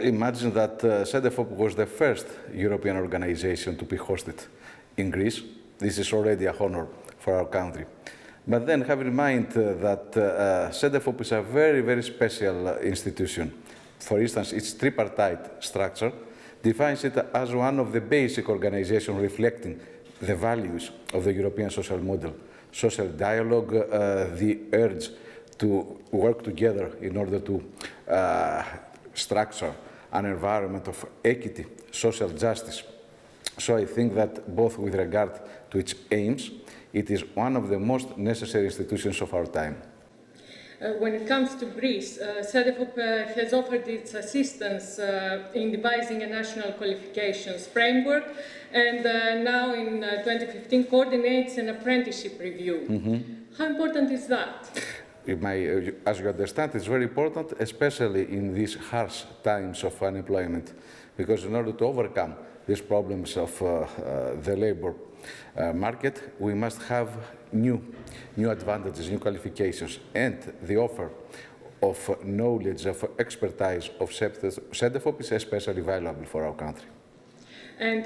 imagine that Cedefop was the first European organization to be hosted in Greece. This is already a honor for our country. But then have in mind that Cedefop is a very, very special institution. For instance, its tripartite structure defines it as one of the basic organizations reflecting the values of the European social model. Social dialogue, the urge to work together in order to structure an environment of equity, social justice. So I think that both with regard to its aims, it is one of the most necessary institutions of our time. When it comes to Greece, Cedefop has offered its assistance in devising a national qualifications framework, and now in 2015 coordinates an apprenticeship review. How important is that? As you understand, it's very important, especially in these harsh times of unemployment, because in order to overcome these problems of the labor market, we must have new advantages, new qualifications, and the offer of knowledge, of expertise of Cedefop is especially valuable for our country. And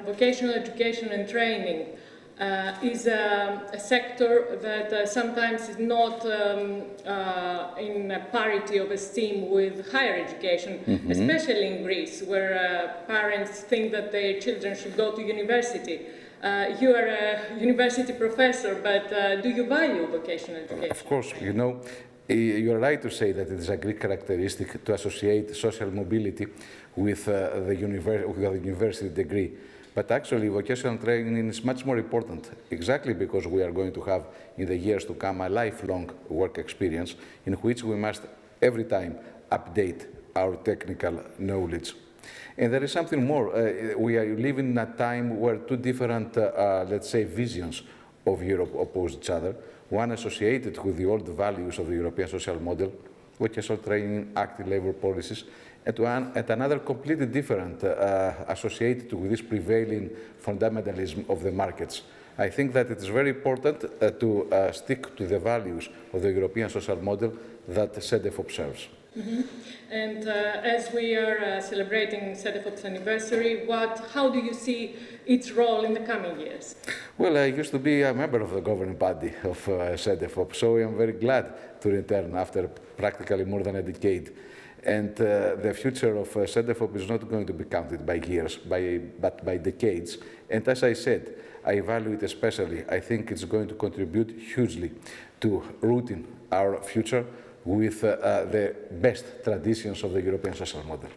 vocational education and training is a sector that sometimes is not in parity of esteem with higher education, especially in Greece, where parents think that their children should go to university. You are a university professor, but do you value vocational education? Of course, you're right to say that it is a Greek characteristic to associate social mobility with the university degree. But actually, vocational training is much more important, exactly because we are going to have, in the years to come, a lifelong work experience in which we must, every time, update our technical knowledge. And there is something more. We are living in a time where two different, let's say, visions of Europe oppose each other. One associated with the old values of the European social model, vocational training, active labor policies, and another completely different, associated with this prevailing fundamentalism of the markets. I think that it is very important to stick to the values of the European social model that Cedefop serves. And as we are celebrating Cedefop's anniversary, how do you see its role in the coming years? Well, I used to be a member of the governing body of Cedefop, so I am very glad to return after practically more than a decade. And the future of Cedefop is not going to be counted by years, but by decades. And as I said, I value it especially. I think it's going to contribute hugely to rooting our future with the best traditions of the European social model.